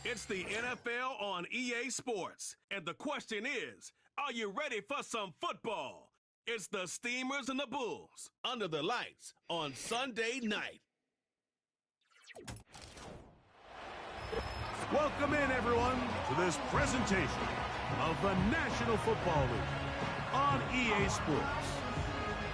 It's the NFL on EA Sports, and the question is, are you ready for some football? It's the Steamers and the Bulls, under the lights on Sunday night. Welcome in, everyone, to this presentation of the National Football League on EA Sports.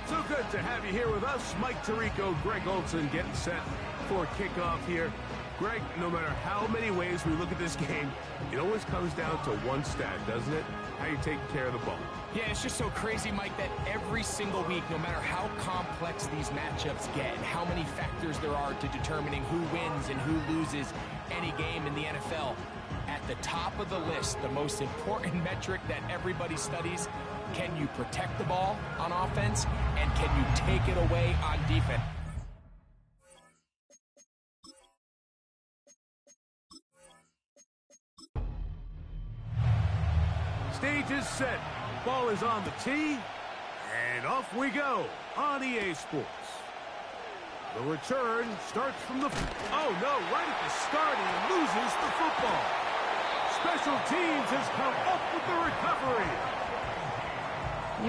So good to have you here with us. Mike Tirico, Greg Olson getting set for kickoff here. Greg, no matter how many ways we look at this game, it always comes down to one stat, doesn't it? How you take care of the ball. Yeah, it's just so crazy, Mike, that every single week, no matter how complex these matchups get and how many factors there are to determining who wins and who loses any game in the NFL, at the top of the list, the most important metric that everybody studies, can you protect the ball on offense and can you take it away on defense? Stage is set. Ball is on the tee. And off we go on EA Sports. The return starts from the... Oh, no, right at the start, he loses the football. Special teams has come up with the recovery.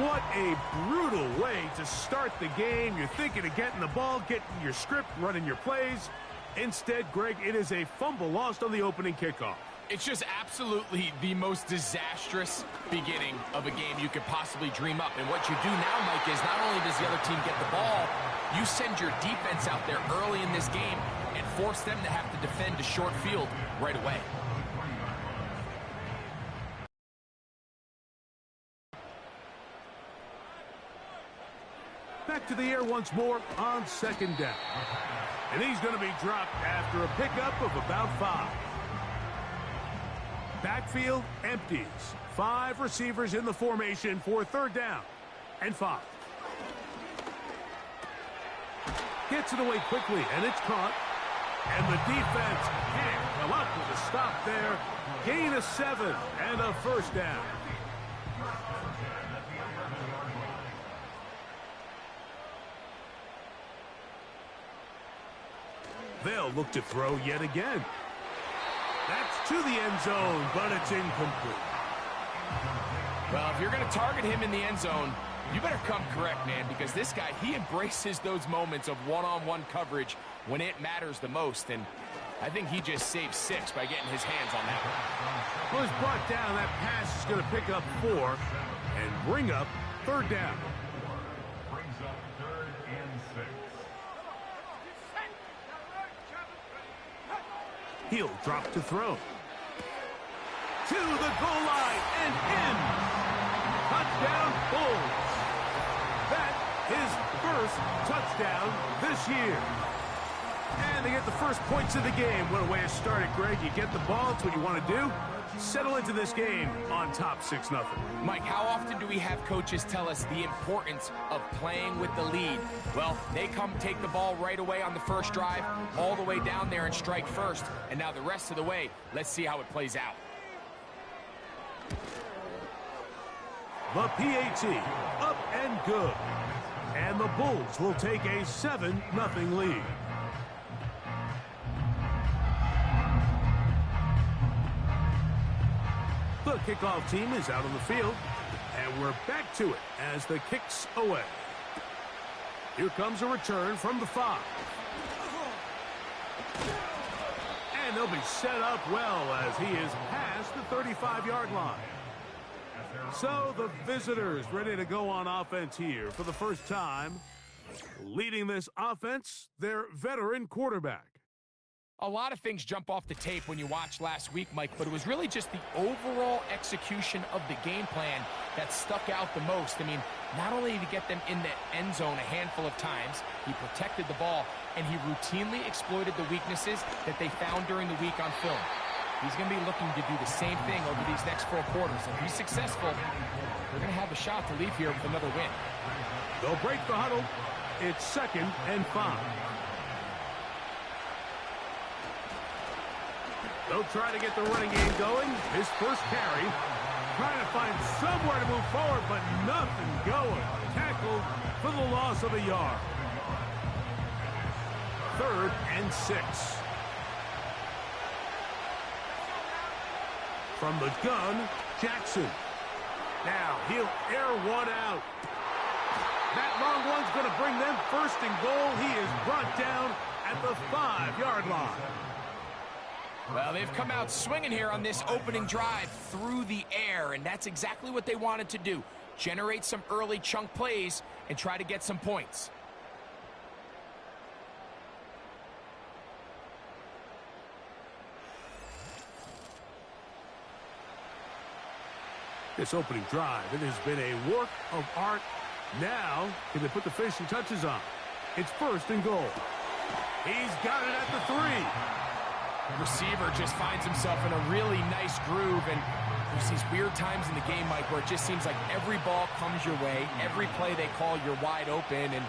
What a brutal way to start the game. You're thinking of getting the ball, getting your script, running your plays. Instead, Greg, it is a fumble lost on the opening kickoff. It's just absolutely the most disastrous beginning of a game you could possibly dream up. And what you do now, Mike, is not only does the other team get the ball, you send your defense out there early in this game and force them to have to defend a short field right away. Back to the air once more on second down. And he's going to be dropped after a pickup of about 5. Backfield empties. 5 receivers in the formation for third down and 5. Gets it away quickly, and it's caught. And the defense can't come up with a stop there. Gain of 7 and a first down. They'll look to throw yet again. That's to the end zone, but it's incomplete. Well, if you're going to target him in the end zone, you better come correct, man, because this guy, he embraces those moments of one-on-one coverage when it matters the most, and I think he just saved 6 by getting his hands on that one. Was brought down. That pass is going to pick up 4 and bring up third down. Brings up 3rd and 6. He'll drop to throw. To the goal line and in. Touchdown, Bulls. That his first touchdown this year. And they get the first points of the game. What a way to start it, Greg. You get the ball. It's what you want to do. Settle into this game on top 6-0. Mike, how often do we have coaches tell us the importance of playing with the lead? Well, they come take the ball right away on the first drive, all the way down there and strike first. And now the rest of the way, let's see how it plays out. The PAT up and good. And the Bulls will take a 7-0 lead. The kickoff team is out on the field, and we're back to it as the kick's away. Here comes a return from the 5. And they'll be set up well as he is past the 35-yard line. So the visitors ready to go on offense here for the first time. Leading this offense, their veteran quarterback. A lot of things jump off the tape when you watched last week, Mike, but it was really just the overall execution of the game plan that stuck out the most. I mean, not only did he get them in the end zone a handful of times, he protected the ball, and he routinely exploited the weaknesses that they found during the week on film. He's going to be looking to do the same thing over these next 4 quarters. If he's successful, they're going to have a shot to leave here with another win. They'll break the huddle. It's 2nd and 5. They'll try to get the running game going. His first carry. Trying to find somewhere to move forward, but nothing going. Tackled for the loss of a yard. 3rd and 6. From the gun, Jackson. Now he'll air one out. That long one's going to bring them first and goal. He is brought down at the 5-yard line. Well, they've come out swinging here on this opening drive through the air, and that's exactly what they wanted to do. Generate some early chunk plays and try to get some points. This opening drive, it has been a work of art. Now, can they put the finishing touches on? It's first and goal. He's got it at the 3. The receiver just finds himself in a really nice groove, and there's these weird times in the game, Mike, where it just seems like every ball comes your way, every play they call, you're wide open, and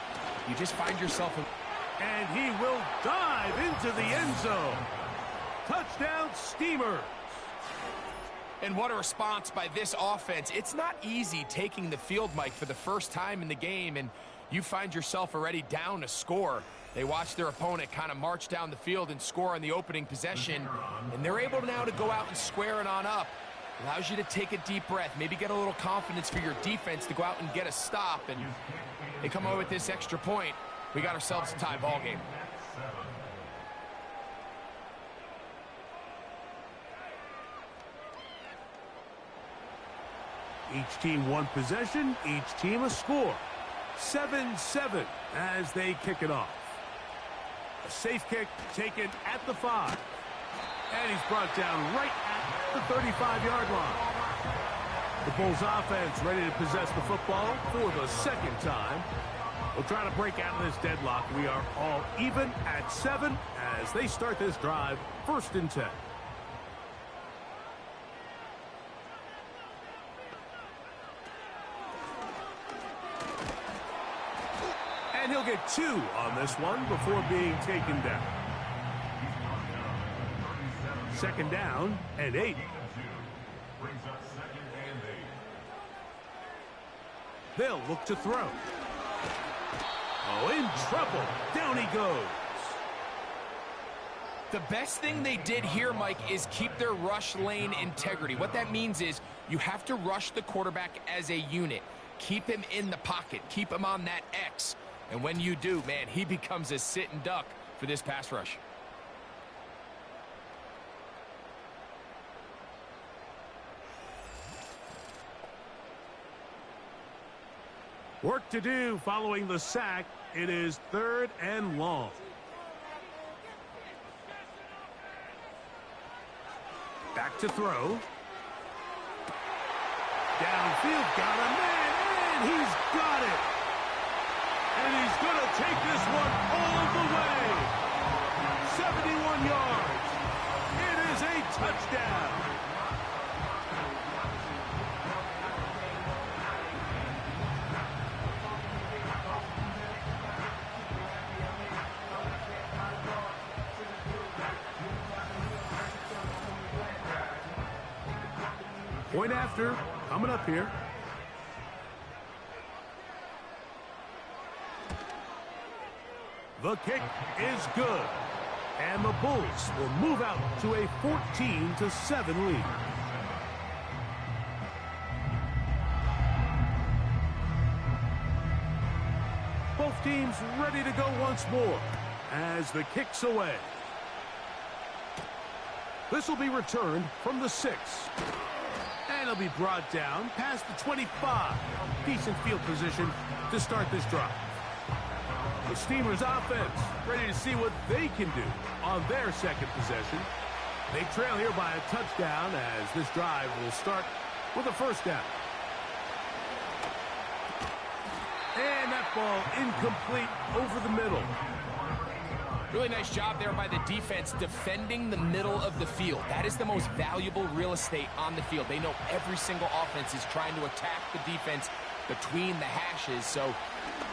you just find yourself in... And he will dive into the end zone. Touchdown, Steamers. And what a response by this offense. It's not easy taking the field, Mike, for the first time in the game, and you find yourself already down a score. They watch their opponent kind of march down the field and score on the opening possession, and they're able now to go out and square it on up. Allows you to take a deep breath, maybe get a little confidence for your defense to go out and get a stop, and they come away with this extra point. We got ourselves a tie ball game. Each team one possession, each team a score. 7-7 as they kick it off. A safe kick taken at the 5. And he's brought down right at the 35-yard line. The Bulls offense ready to possess the football for the second time. We'll try to break out of this deadlock. We are all even at 7 as they start this drive, first and 10. And he'll get 2 on this one before being taken down. Second down and 8. They'll look to throw. Oh, in trouble. Down he goes. The best thing they did here, Mike, is keep their rush lane integrity. What that means is you have to rush the quarterback as a unit. Keep him in the pocket. Keep him on that X. And when you do, man, he becomes a sitting duck for this pass rush. Work to do following the sack. It is 3rd and long. Back to throw. Downfield, got a man, and he's got it. And he's going to take this one all the way. 71 yards. It is a touchdown. Point after, coming up here. The kick is good. And the Bulls will move out to a 14-7 lead. Both teams ready to go once more as the kick's away. This will be returned from the 6. And it'll be brought down past the 25. Decent field position to start this drive. The Steamers offense ready to see what they can do on their second possession. They trail here by a touchdown as this drive will start with a first down. And that ball incomplete over the middle. Really nice job there by the defense defending the middle of the field. That is the most valuable real estate on the field. They know every single offense is trying to attack the defense between the hashes, so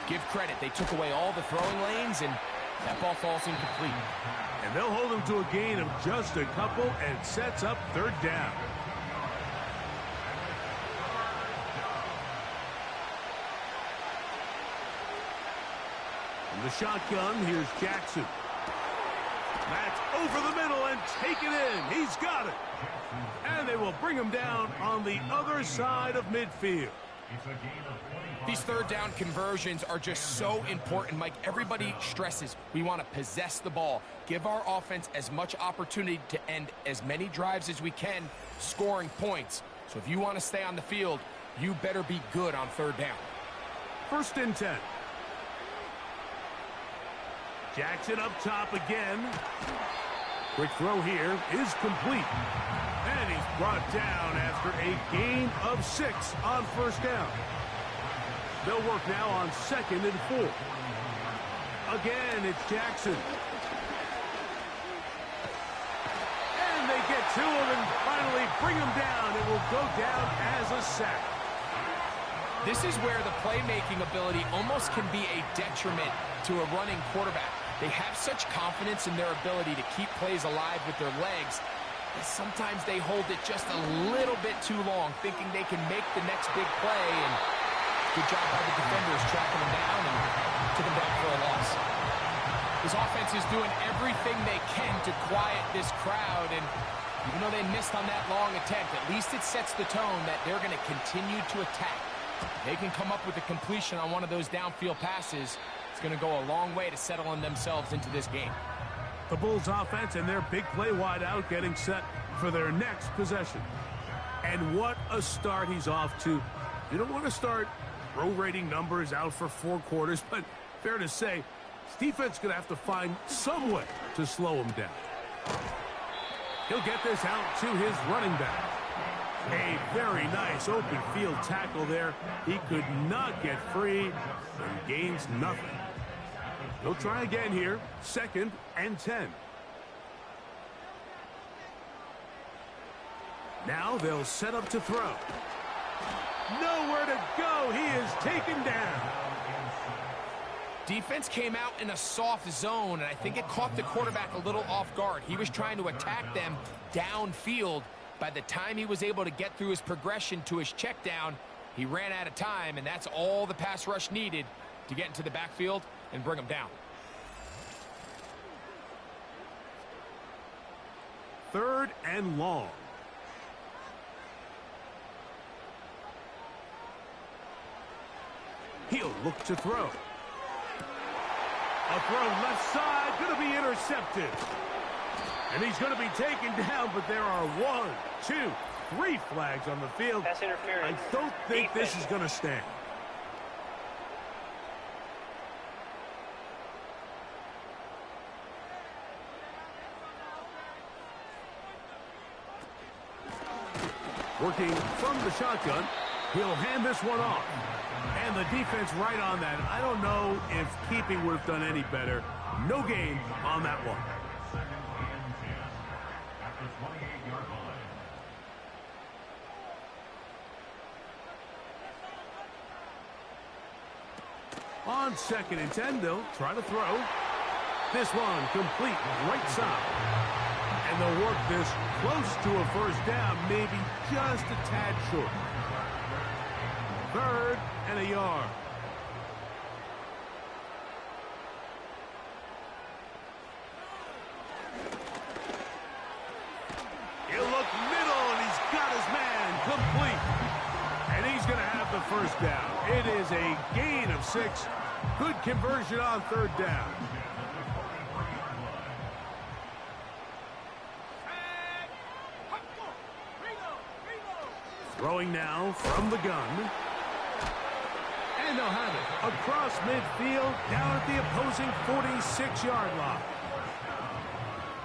give credit. They took away all the throwing lanes, and that ball falls incomplete. And they'll hold them to a gain of just a couple and sets up 3rd down. From the shotgun, here's Jackson. That's over the middle, and and take it in. He's got it. And they will bring him down on the other side of midfield. These third down conversions are just so important, Mike. Everybody stresses we want to possess the ball, give our offense as much opportunity to end as many drives as we can, scoring points. So if you want to stay on the field, you better be good on third down. 1st and 10. Jackson up top again. Quick throw here is complete. And he's brought down after a gain of 6 on 1st down. They'll work now on 2nd and 4. Again, it's Jackson. And they get to him and finally bring him down. It will go down as a sack. This is where the playmaking ability almost can be a detriment to a running quarterback. They have such confidence in their ability to keep plays alive with their legs that sometimes they hold it just a little bit too long, thinking they can make the next big play, and good job by the defenders tracking them down and took them down for a loss. This offense is doing everything they can to quiet this crowd, and even though they missed on that long attempt, at least it sets the tone that they're going to continue to attack. They can come up with a completion on one of those downfield passes. It's going to go a long way to settling themselves into this game. The Bulls offense and their big play wide out getting set for their next possession. And what a start he's off to. You don't want to start prorating numbers out for 4 quarters, but fair to say, this defense is going to have to find some way to slow him down. He'll get this out to his running back. A very nice open field tackle there. He could not get free and gains nothing. He'll try again here. 2nd and 10. Now they'll set up to throw. Nowhere to go. He is taken down. Defense came out in a soft zone, and I think it caught the quarterback a little off guard. He was trying to attack them downfield. By the time he was able to get through his progression to his check down, he ran out of time, and that's all the pass rush needed to get into the backfield and bring him down. 3rd and long. He'll look to throw. A throw left side, going to be intercepted. And he's going to be taken down, but there are 1, 2, 3 flags on the field. Pass interference. I don't think this is going to stand. Working from the shotgun, he'll hand this one off. And the defense right on that. I don't know if keeping would have done any better. No gain on that one. On 2nd and 10, they'll try to throw. This one complete right side. And they'll work this close to a 1st down, maybe just a tad short. 3rd and a yard. He'll look middle, and he's got his man complete. And he's going to have the 1st down. It is a gain of 6. Good conversion on 3rd down. Throwing now from the gun. And they'll have it across midfield down at the opposing 46-yard line.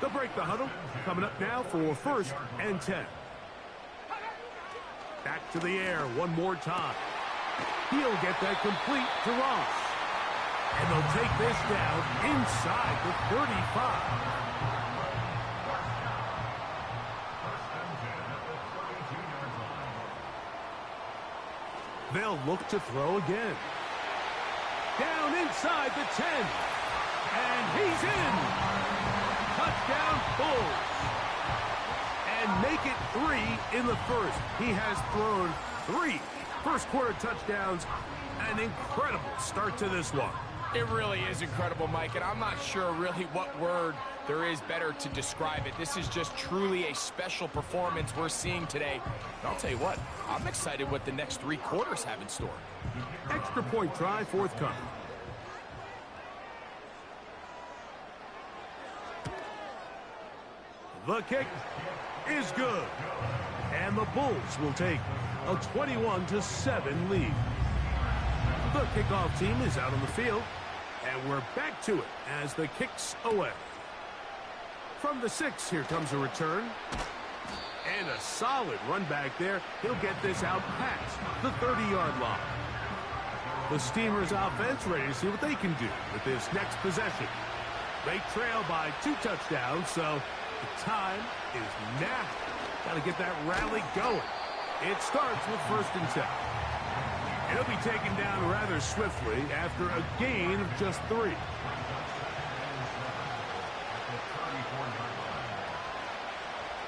They'll break the huddle. Coming up now for 1st and 10. Back to the air one more time. He'll get that complete to Ross. And they'll take this down inside the 35. They'll look to throw again. Down inside the 10. And he's in. Touchdown Bulls. And make it 3 in the 1st. He has thrown 3 first-quarter touchdowns. An incredible start to this one. It really is incredible, Mike, and I'm not sure really what word there is better to describe it. This is just truly a special performance we're seeing today. And I'll tell you what, I'm excited what the next 3 quarters have in store. Extra point try forthcoming. The kick is good. And the Bulls will take a 21-7 lead. The kickoff team is out on the field. And we're back to it as the kick's away. From the 6, here comes a return. And a solid run back there. He'll get this out past the 30-yard line. The Steamers offense ready to see what they can do with this next possession. They trail by 2 touchdowns, so the time is now. Got to get that rally going. It starts with 1st and 10. He'll be taken down rather swiftly after a gain of just 3.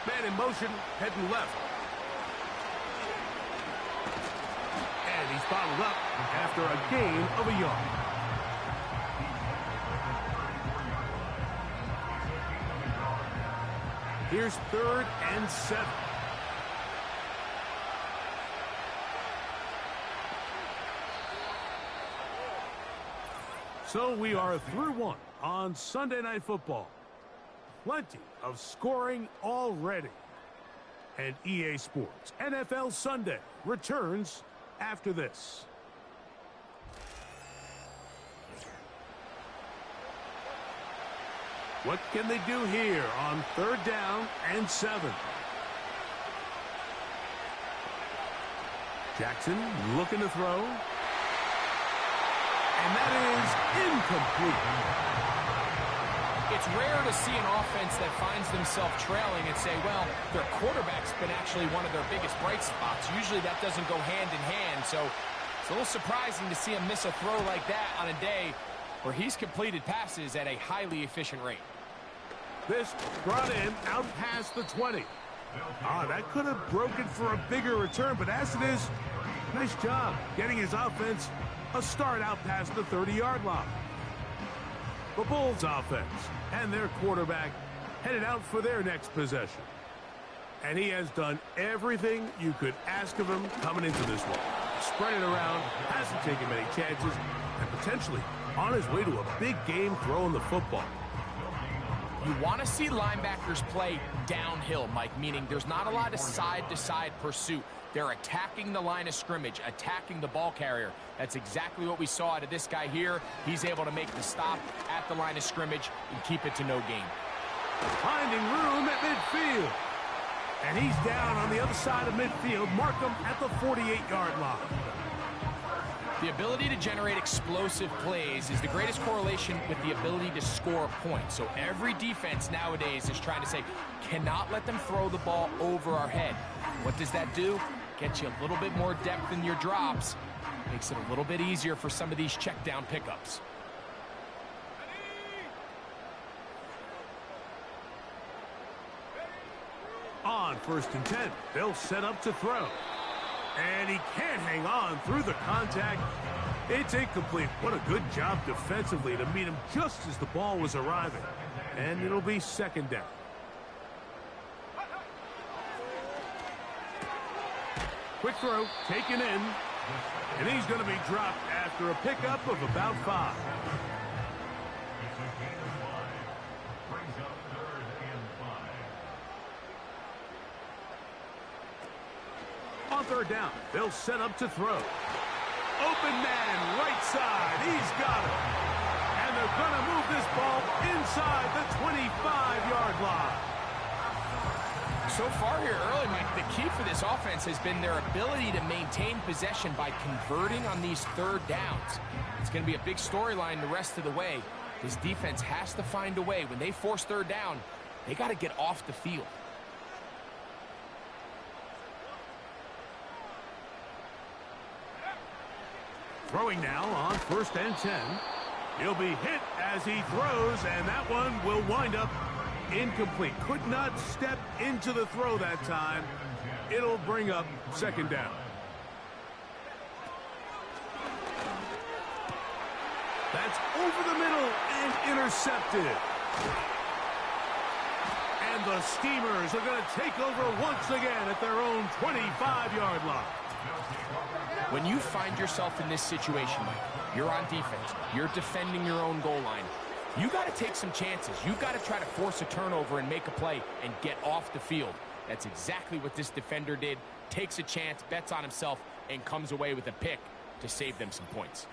Man in motion, heading left. And he's bottled up after a gain of a yard. Here's 3rd and 7. So we are through 1 on Sunday Night Football. Plenty of scoring already. And EA Sports NFL Sunday returns after this. What can they do here on 3rd down and 7? Jackson looking to throw. And that is incomplete. It's rare to see an offense that finds themselves trailing and say, well, their quarterback's been actually one of their biggest bright spots. Usually that doesn't go hand in hand, so it's a little surprising to see him miss a throw like that on a day where he's completed passes at a highly efficient rate. This brought in out past the 20. That could have broken for a bigger return, but as it is, nice job getting his offense a start out past the 30-yard line. The Bulls offense and their quarterback headed out for their next possession. And he has done everything you could ask of him coming into this one. Spread it around, hasn't taken many chances, and potentially on his way to a big game throwing the football. You want to see linebackers play downhill, Mike, meaning there's not a lot of side-to-side pursuit. They're attacking the line of scrimmage, attacking the ball carrier. That's exactly what we saw out of this guy here. He's able to make the stop at the line of scrimmage and keep it to no gain. Finding room at midfield. And he's down on the other side of midfield. Mark him at the 48-yard line. The ability to generate explosive plays is the greatest correlation with the ability to score points. So every defense nowadays is trying to say, cannot let them throw the ball over our head. What does that do? Get you a little bit more depth in your drops. Makes it a little bit easier for some of these check down pickups. On 1st and 10, they'll set up to throw. And he can't hang on through the contact. It's incomplete. What a good job defensively to meet him just as the ball was arriving. And it'll be 2nd down. Quick throw, taken in. And he's going to be dropped after a pickup of about 5. On 3rd down, they'll set up to throw. Open man, right side. He's got it. And they're going to move this ball inside the 25-yard line. So far here early, Mike, the key for this offense has been their ability to maintain possession by converting on these 3rd downs. It's going to be a big storyline the rest of the way. This defense has to find a way. When they force 3rd down, they got to get off the field. Throwing now on 1st and 10. He'll be hit as he throws, and that one will wind up incomplete. Could not step into the throw that time. It'll bring up 2nd down. That's over the middle and intercepted. And the Steamers are going to take over once again at their own 25-yard line. When you find yourself in this situation, Mike, you're on defense, you're defending your own goal line, you got to take some chances. You've got to try to force a turnover and make a play and get off the field. That's exactly what this defender did. Takes a chance, bets on himself, and comes away with a pick to save them some points.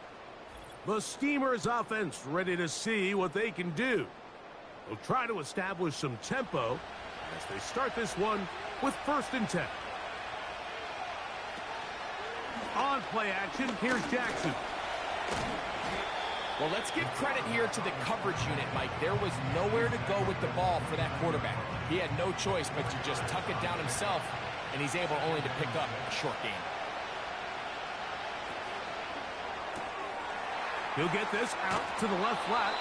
The Steamers offense ready to see what they can do. They'll try to establish some tempo as they start this one with 1st and 10. On play action, here's Jackson. Well, let's give credit here to the coverage unit, Mike. There was nowhere to go with the ball for that quarterback. He had no choice but to just tuck it down himself, and he's able only to pick up a short gain. He'll get this out to the left flat.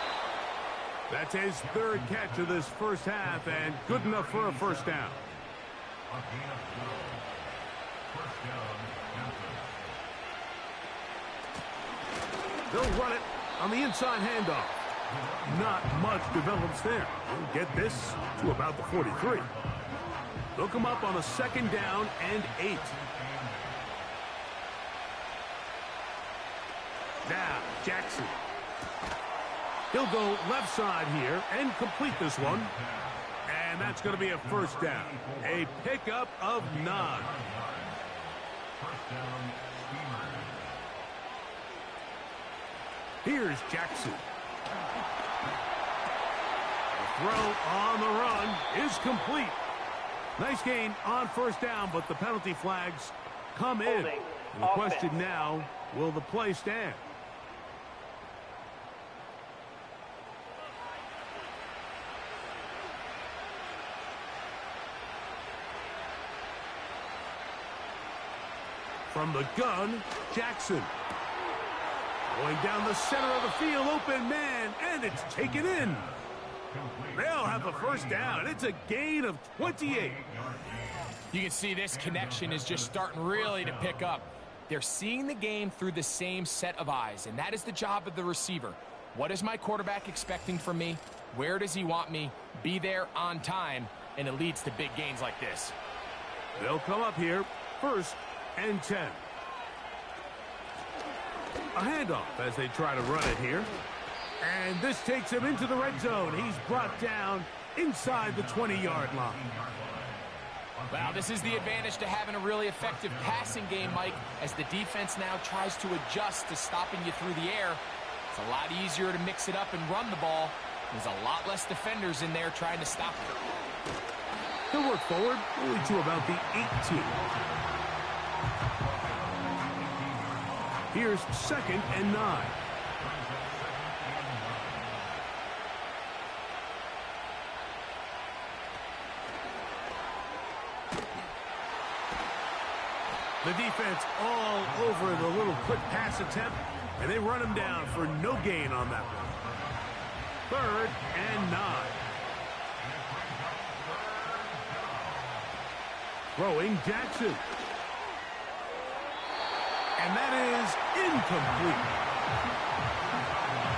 That's his 3rd catch of this first half, and good enough for a 1st down. They'll run it on the inside handoff. Not much develops there. They'll get this to about the 43. They'll come up on a 2nd down and 8. Now, Jackson. He'll go left side here and complete this one. And that's going to be a 1st down. A pickup of 9. Here's Jackson. The throw on the run is complete. Nice gain on 1st down, but the penalty flags come in. And the question now, will the play stand? From the gun, Jackson. Going down the center of the field, open man, and it's taken in. They'll have a 1st down. It's a gain of 28. You can see this connection is just starting really to pick up. They're seeing the game through the same set of eyes, and that is the job of the receiver. What is my quarterback expecting from me? Where does he want me? Be there on time, and it leads to big gains like this. They'll come up here, 1st and 10. A handoff as they try to run it here. And this takes him into the red zone. He's brought down inside the 20-yard line. Well, this is the advantage to having a really effective passing game, Mike, as the defense now tries to adjust to stopping you through the air. It's a lot easier to mix it up and run the ball. There's a lot less defenders in there trying to stop it. He'll work forward only to about the 18. Here's 2nd and 9. The defense all over the little quick pass attempt, and they run him down for no gain on that one. 3rd and 9. Throwing Jackson. And that is incomplete.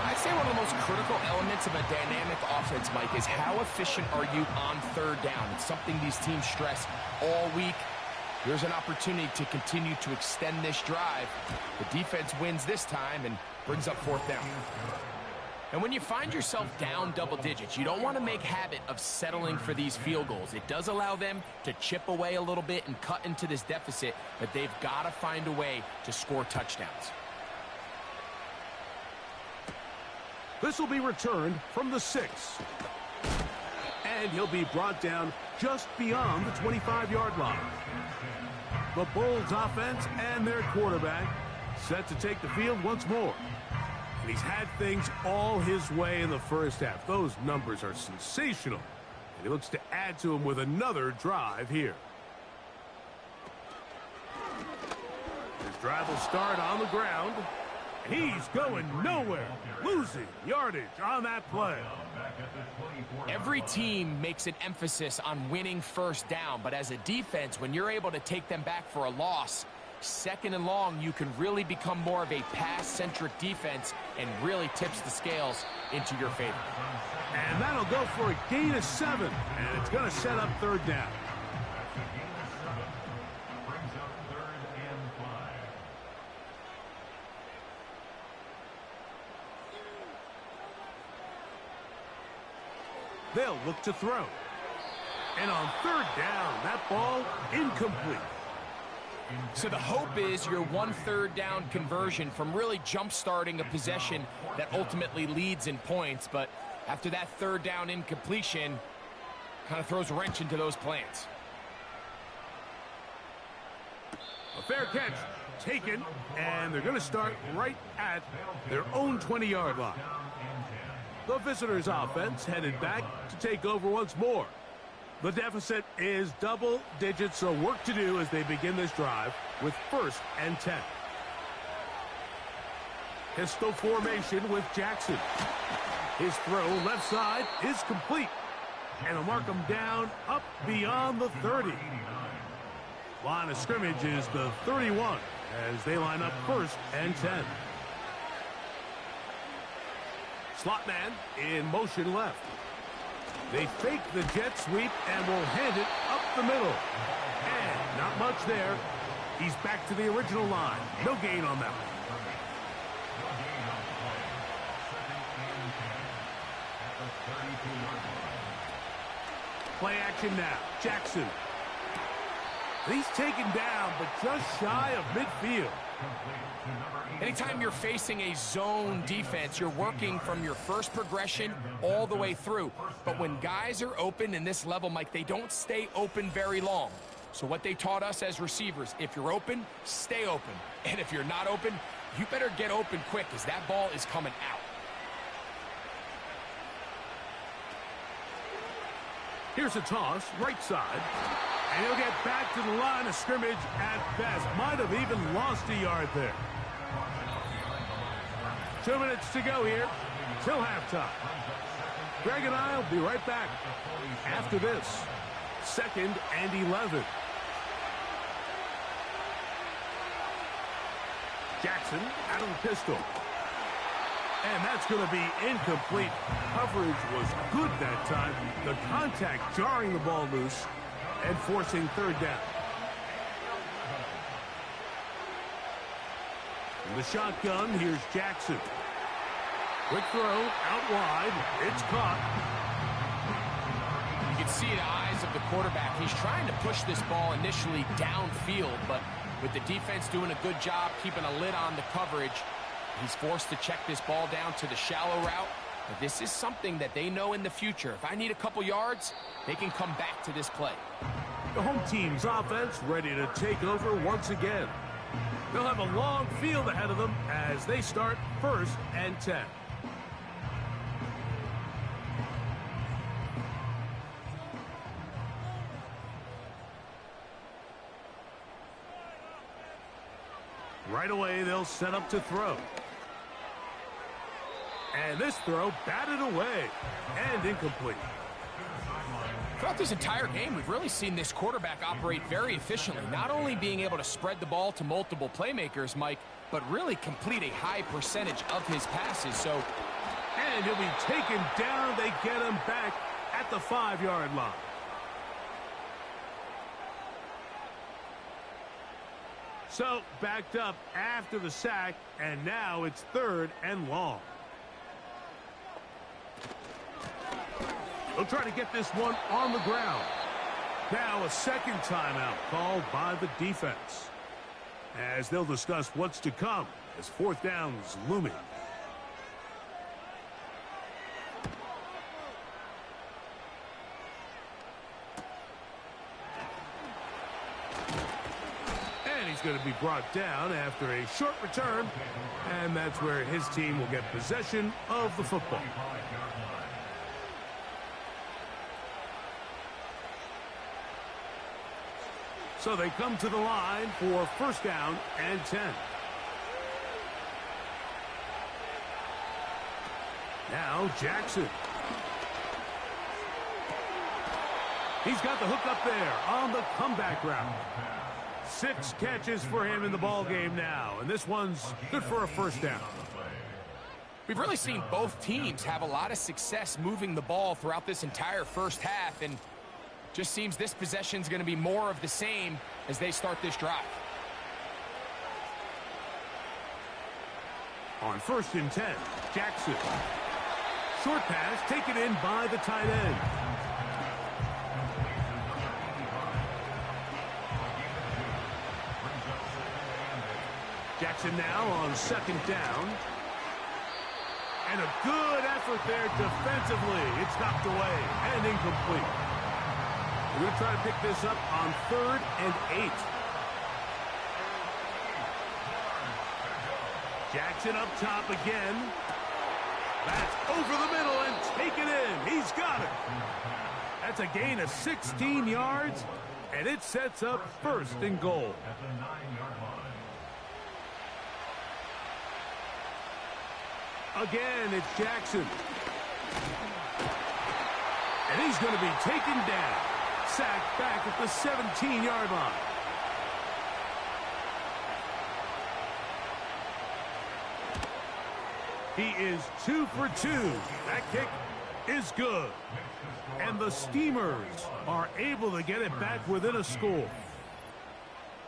I'd say one of the most critical elements of a dynamic offense, Mike, is how efficient are you on 3rd down. It's something these teams stress all week. Here's an opportunity to continue to extend this drive. The defense wins this time and brings up 4th down. And when you find yourself down double digits, you don't want to make habit of settling for these field goals. It does allow them to chip away a little bit and cut into this deficit, but they've got to find a way to score touchdowns. This will be returned from the 6. And he'll be brought down just beyond the 25-yard line. The Bulls offense and their quarterback set to take the field once more. And he's had things all his way in the first half. Those numbers are sensational. And he looks to add to them with another drive here. His drive will start on the ground. He's going nowhere, losing yardage on that play. Every team makes an emphasis on winning 1st down, but as a defense, when you're able to take them back for a loss, 2nd and long, you can really become more of a pass-centric defense and really tips the scales into your favor. And that'll go for a gain of 7. And it's going to set up third down. That's a gain of 7. Brings up 3rd and 5. They'll look to throw. And on third down, that ball incomplete. So the hope is your 1/3 down conversion from really jump-starting a possession that ultimately leads in points. But after that 3rd down incompletion, kind of throws a wrench into those plans. A fair catch taken, and they're going to start right at their own 20-yard line. The visitors' offense headed back to take over once more. The deficit is double digits, so work to do as they begin this drive with 1st and 10. Pistol formation with Jackson. His throw left side is complete. And they'll mark him down up beyond the 30. Line of scrimmage is the 31 as they line up 1st and 10. Slot man in motion left. They fake the jet sweep and will hand it up the middle. And not much there. He's back to the original line. No gain on that one. Play action now. Jackson. He's taken down, but just shy of midfield. Anytime you're facing a zone defense, you're working from your first progression all the way through. But when guys are open in this level, Mike, they don't stay open very long. So what they taught us as receivers, if you're open, stay open. And if you're not open, you better get open quick because that ball is coming out. Here's a toss, right side. And he'll get back to the line of scrimmage at best. Might have even lost a yard there. 2 minutes to go here till halftime. Greg and I will be right back after this. 2nd and 11. Jackson out of the pistol. And that's going to be incomplete. Coverage was good that time. The contact jarring the ball loose and forcing 3rd down. In the shotgun, here's Jackson. Quick throw, out wide. It's caught. You can see the eyes of the quarterback. He's trying to push this ball initially downfield, but with the defense doing a good job keeping a lid on the coverage, he's forced to check this ball down to the shallow route. But this is something that they know in the future. If I need a couple yards, they can come back to this play. The home team's offense ready to take over once again. They'll have a long field ahead of them as they start 1st and 10. Right away, they'll set up to throw. And this throw batted away and incomplete. Throughout this entire game, we've really seen this quarterback operate very efficiently, not only being able to spread the ball to multiple playmakers, Mike, but really complete a high percentage of his passes. So, and he'll be taken down. They get him back at the 5-yard line. So, backed up after the sack, and now it's 3rd and long. They'll try to get this one on the ground. Now a 2nd timeout called by the defense, as they'll discuss what's to come as 4th down is looming. And he's going to be brought down after a short return, and that's where his team will get possession of the football. So they come to the line for 1st down and 10. Now Jackson. He's got the hook up there on the comeback route. 6 catches for him in the ball game now, and this one's good for a 1st down. We've really seen both teams have a lot of success moving the ball throughout this entire first half, and just seems this possession is going to be more of the same as they start this drive. On 1st and 10, Jackson. Short pass taken in by the tight end. Jackson now on 2nd down. And a good effort there defensively. It's knocked away and incomplete. We're going to try to pick this up on 3rd and 8. Jackson up top again. That's over the middle and taken in. He's got it. That's a gain of 16 yards, and it sets up 1st and goal. At the 9-yard line. Again, it's Jackson. And he's going to be taken down. Sacked back at the 17-yard line. He is 2 for 2. That kick is good. And the Steamers are able to get it back within a score.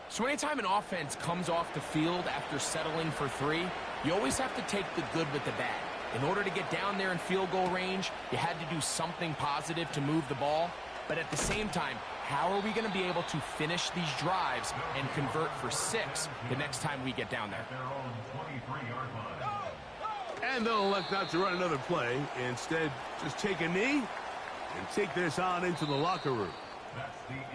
So anytime an offense comes off the field after settling for 3, you always have to take the good with the bad. In order to get down there in field goal range, you had to do something positive to move the ball. But at the same time, how are we going to be able to finish these drives and convert for 6 the next time we get down there? Their own 23-yard line. And they'll elect not to run another play. Instead, just take a knee and take this on into the locker room.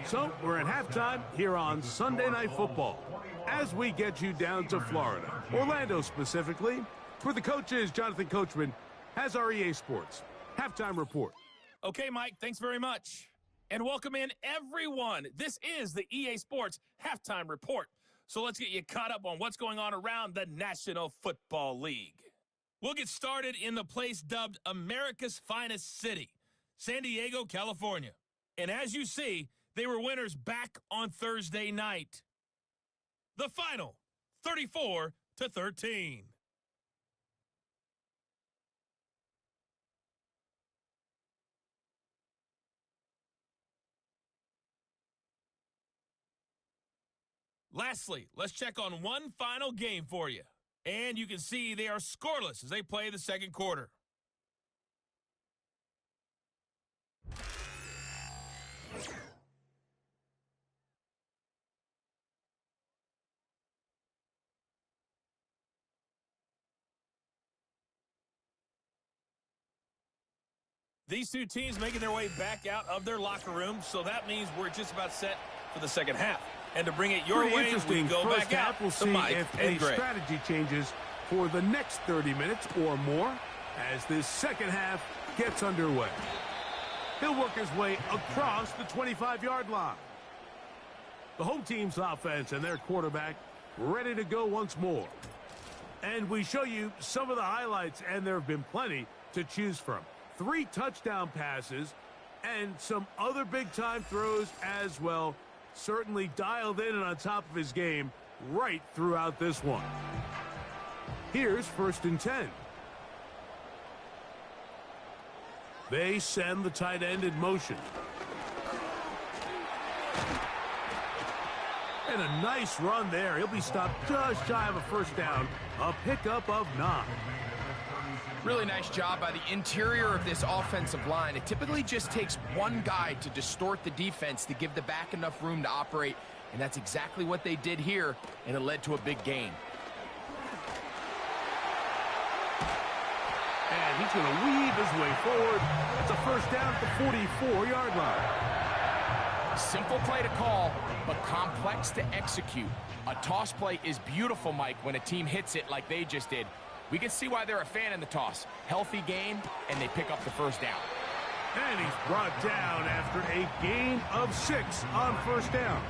So we're at halftime here on Sunday Night Football as we get you down to Florida, Orlando specifically, where the coach is Jonathan Coachman has our EA Sports halftime report. Okay, Mike, thanks very much. And welcome in, everyone. This is the EA Sports halftime report. So let's get you caught up on what's going on around the National Football League. We'll get started in the place dubbed America's finest city, San Diego, California. And as you see, they were winners back on Thursday night. The final, 34-13. Lastly, let's check on one final game for you. And you can see they are scoreless as they play the second quarter. These two teams making their way back out of their locker room, so that means we're just about set for the second half. And to bring it your way, we go back out we'll to see Mike if and any Greg. strategy changes for the next 30 minutes or more as this second half gets underway. He'll work his way across the 25-yard line. The home team's offense and their quarterback ready to go once more. And we show you some of the highlights, and there have been plenty to choose from. 3 touchdown passes and some other big-time throws as well. Certainly dialed in and on top of his game right throughout this one. Here's 1st and 10. They send the tight end in motion. And a nice run there. He'll be stopped just shy of a first down. A pickup of 9. Really nice job by the interior of this offensive line. It typically just takes one guy to distort the defense to give the back enough room to operate, and that's exactly what they did here, and it led to a big gain. And he's going to weave his way forward. It's a first down at the 44-yard line. Simple play to call, but complex to execute. A toss play is beautiful, Mike, when a team hits it like they just did. We can see why they're a fan in the toss. Healthy gain, and they pick up the first down. And he's brought down after a gain of 6 on first down.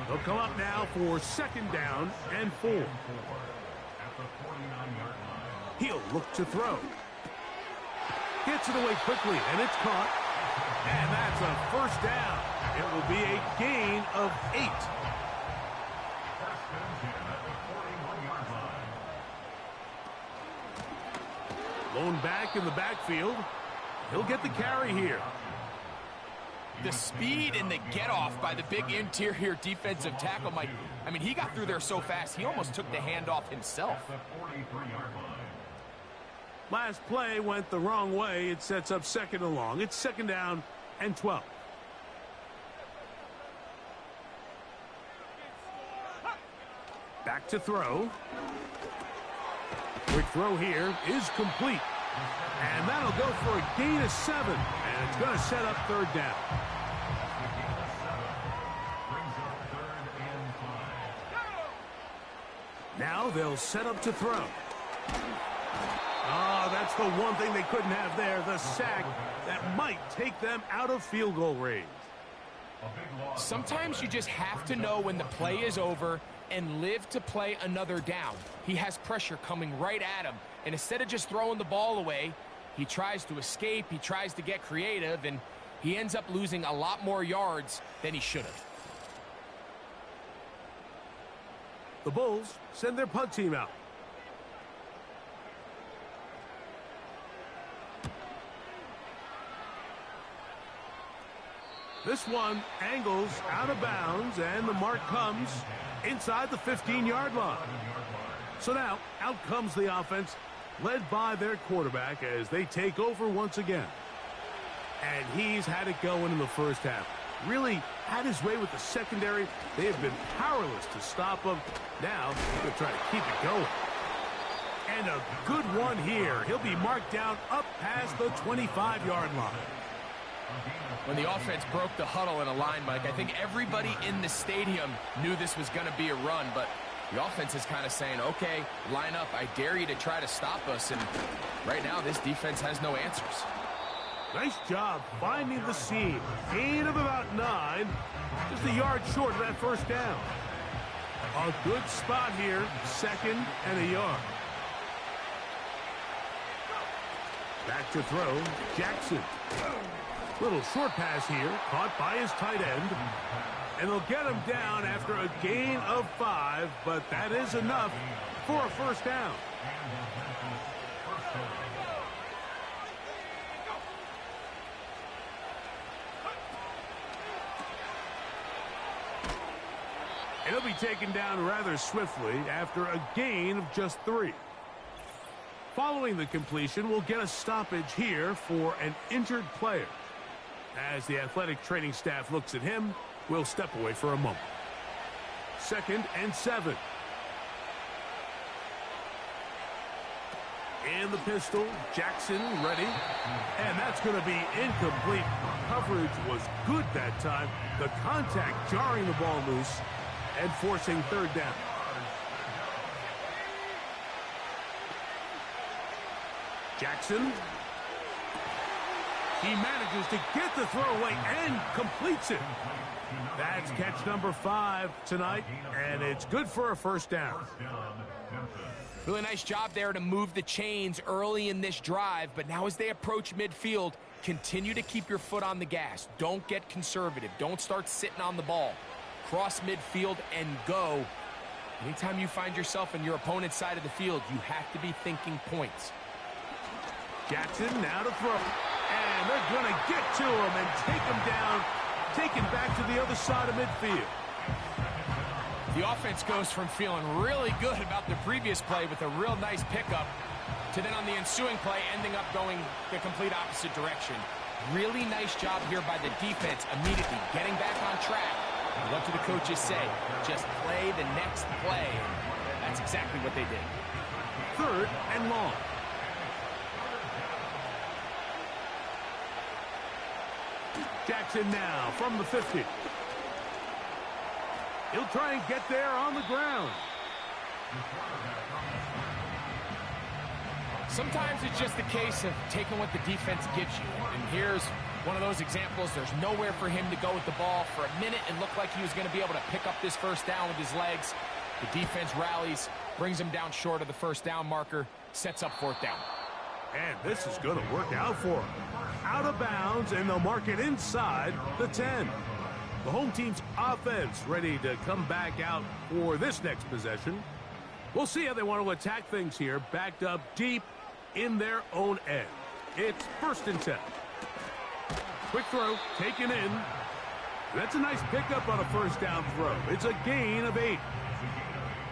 They'll come up now for 2nd down and 4. At the 49-yard line. He'll look to throw. Gets it away quickly, and it's caught. And that's a first down. It will be a gain of 8. First and 10 at the 41-yard line. Blown back in the backfield. He'll get the carry here. The speed and the get-off by the big interior defensive tackle, Mike. I mean, he got through there so fast, he almost took the handoff himself. Last play went the wrong way. It sets up second and long. It's second down and 12. Back to throw. Quick throw here is complete. And that'll go for a gain of 7. And it's going to set up third down. Now they'll set up to throw. Oh, that's the one thing they couldn't have there, the sack that might take them out of field goal range. Sometimes you just have to know when the play is over and live to play another down. He has pressure coming right at him, and instead of just throwing the ball away, he tries to escape, he tries to get creative, and he ends up losing a lot more yards than he should have. The Bulls send their punt team out. This one angles out of bounds, and the mark comes inside the 15-yard line. So now, out comes the offense, led by their quarterback as they take over once again. And he's had it going in the first half. Really had his way with the secondary. They have been powerless to stop him. Now, he's going to try to keep it going. And a good one here. He'll be marked down up past the 25-yard line. When the offense broke the huddle in a line, Mike, I think everybody in the stadium knew this was going to be a run, but the offense is kind of saying, okay, line up. I dare you to try to stop us, and right now this defense has no answers. Nice job finding the seam. Gain of about 9. Just a yard short of that first down. A good spot here. Second and a yard. Back to throw. Jackson. Little short pass here. Caught by his tight end. And they'll get him down after a gain of 5. But that is enough for a first down. And he'll be taken down rather swiftly after a gain of just 3. Following the completion, we'll get a stoppage here for an injured player. As the athletic training staff looks at him, we'll step away for a moment. Second and 7. In the pistol, Jackson ready. And that's going to be incomplete. Coverage was good that time. The contact jarring the ball loose and forcing third down. Jackson. He manages to get the throw away and completes it. That's catch number 5 tonight, and it's good for a first down. Really nice job there to move the chains early in this drive, but now as they approach midfield, continue to keep your foot on the gas. Don't get conservative. Don't start sitting on the ball. Cross midfield and go. Anytime you find yourself on your opponent's side of the field, you have to be thinking points. Jackson now to throw. And they're going to get to him and take him down, taken back to the other side of midfield. The offense goes from feeling really good about the previous play with a real nice pickup to then on the ensuing play ending up going the complete opposite direction. Really nice job here by the defense immediately getting back on track. What do the coaches say? Just play the next play. That's exactly what they did. Third and long. Jackson now from the 50. He'll try and get there on the ground. Sometimes it's just a case of taking what the defense gives you. And here's one of those examples. There's nowhere for him to go with the ball. For a minute, it looked like he was going to be able to pick up this first down with his legs. The defense rallies, brings him down short of the first down marker, sets up fourth down. And this is going to work out for him. Out of bounds, and they'll mark it inside the 10. The home team's offense ready to come back out for this next possession. We'll see how they want to attack things here. Backed up deep, in their own end. It's 1st and 10. Quick throw, taken in. That's a nice pickup on a 1st down throw. It's a gain of 8.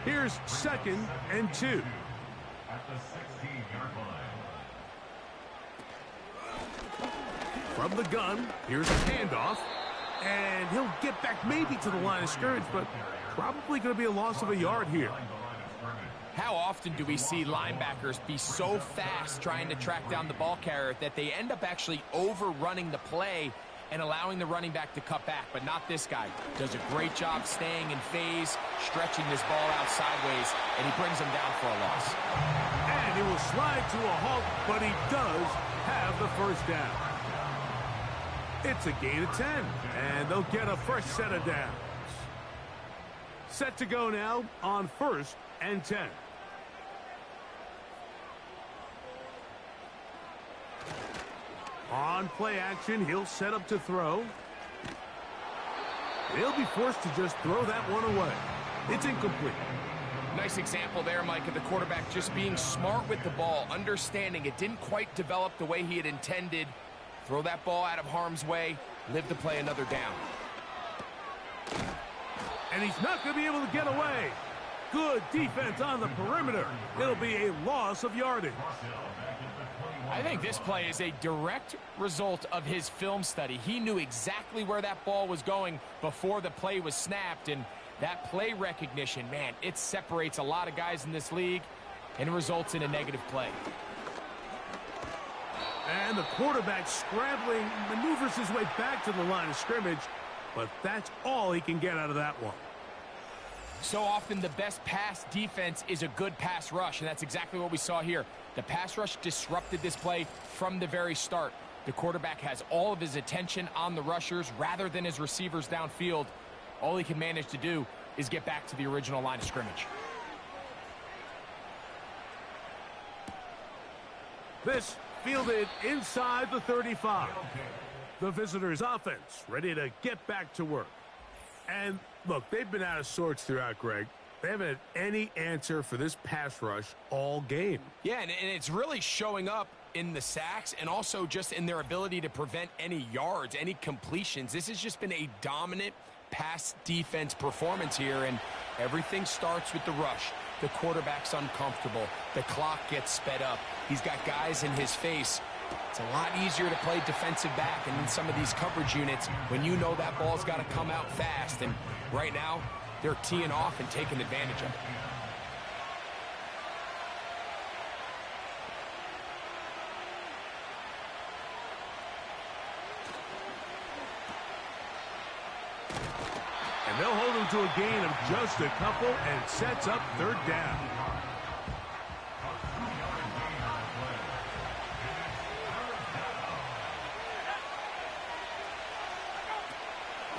Here's 2nd and 2. At the 16-yard line. From the gun, here's a handoff. And he'll get back maybe to the line of scrimmage, but probably going to be a loss of a yard here. How often do we see linebackers be so fast trying to track down the ball carrier that they end up actually overrunning the play and allowing the running back to cut back? But not this guy. Does a great job staying in phase, stretching this ball out sideways, and he brings him down for a loss. And he will slide to a halt, but he does have the 1st down. It's a gain of 10, and they'll get a fresh set of downs. Set to go now on 1st and 10. On play action, he'll set up to throw. He'll be forced to just throw that one away. It's incomplete. Nice example there, Mike, of the quarterback just being smart with the ball, understanding it didn't quite develop the way he had intended. Throw that ball out of harm's way, live to play another down. And he's not going to be able to get away. Good defense on the perimeter. It'll be a loss of yardage. I think this play is a direct result of his film study. He knew exactly where that ball was going before the play was snapped, and that play recognition, man, it separates a lot of guys in this league, and it results in a negative play. And the quarterback scrambling, maneuvers his way back to the line of scrimmage, but that's all he can get out of that one. So often the best pass defense is a good pass rush, and that's exactly what we saw here. The pass rush disrupted this play from the very start. The quarterback has all of his attention on the rushers rather than his receivers downfield. All he can manage to do is get back to the original line of scrimmage. This fielded inside the 35. The visitors' offense ready to get back to work. And look, they've been out of sorts throughout, Greg. They haven't had any answer for this pass rush all game. Yeah, and it's really showing up in the sacks and also just in their ability to prevent any yards, any completions. This has just been a dominant pass defense performance here, and everything starts with the rush. The quarterback's uncomfortable. The clock gets sped up. He's got guys in his face. It's a lot easier to play defensive back and in some of these coverage units when you know that ball's got to come out fast. And right now, they're teeing off and taking advantage of it. And they'll hold him to a gain of just a couple and sets up 3rd down.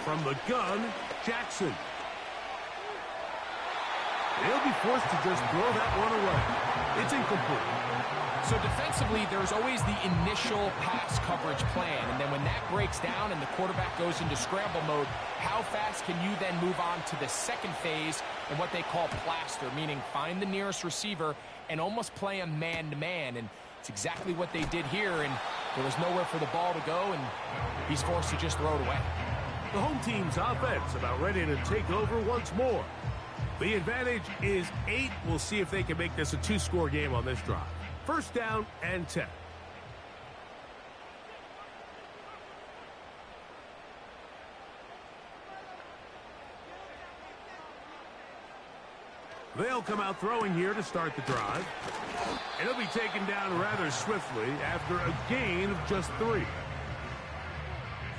From the gun, Jackson. They'll be forced to just throw that one away. It's incomplete. So defensively, there's always the initial pass coverage plan, and then when that breaks down and the quarterback goes into scramble mode, how fast can you then move on to the second phase and what they call plaster, meaning find the nearest receiver and almost play him man-to-man, and it's exactly what they did here, and there was nowhere for the ball to go, and he's forced to just throw it away. The home team's offense about ready to take over once more. The advantage is 8. We'll see if they can make this a 2-score game on this drive. 1st down and 10. They'll come out throwing here to start the drive. And he'll be taken down rather swiftly after a gain of just 3.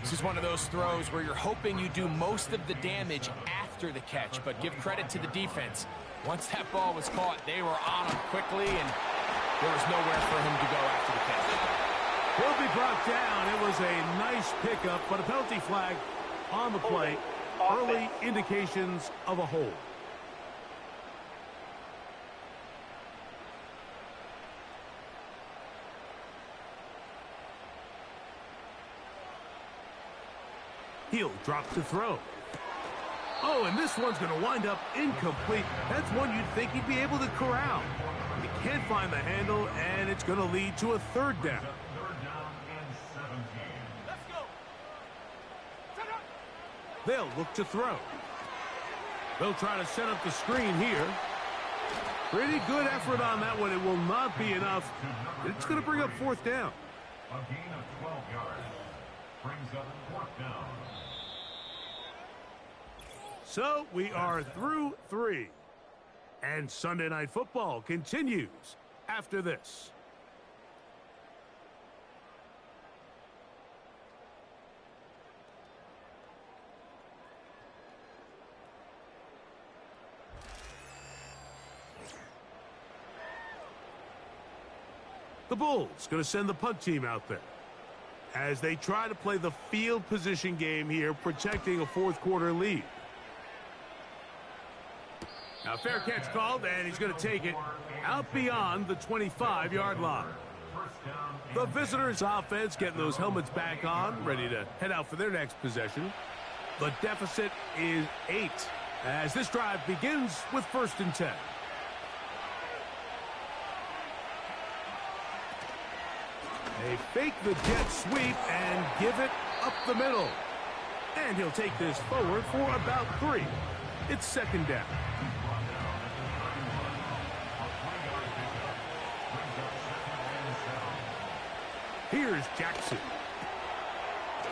This is one of those throws where you're hoping you do most of the damage after the catch, but give credit to the defense. Once that ball was caught, they were on him quickly, and there was nowhere for him to go after the catch. He'll be brought down. It was a nice pickup, but a penalty flag on the play. Early indications of a hold. He'll drop to throw. Oh, and this one's going to wind up incomplete. That's one you'd think he'd be able to corral. He can't find the handle, and it's going to lead to a third down. Third down and 17. They'll look to throw. They'll try to set up the screen here. Pretty good effort on that one. It will not be enough. It's going to bring up fourth down. A gain of 12 yards brings up fourth down. So we are through 3. And Sunday Night Football continues after this. The Bulls going to send the punt team out there as they try to play the field position game here, protecting a fourth quarter lead. Now, fair catch called, and he's going to take it out beyond the 25-yard line. The visitors' offense getting those helmets back on, ready to head out for their next possession. The deficit is 8 as this drive begins with 1st and 10. They fake the jet sweep and give it up the middle. And he'll take this forward for about 3. It's 2nd down. Here's Jackson.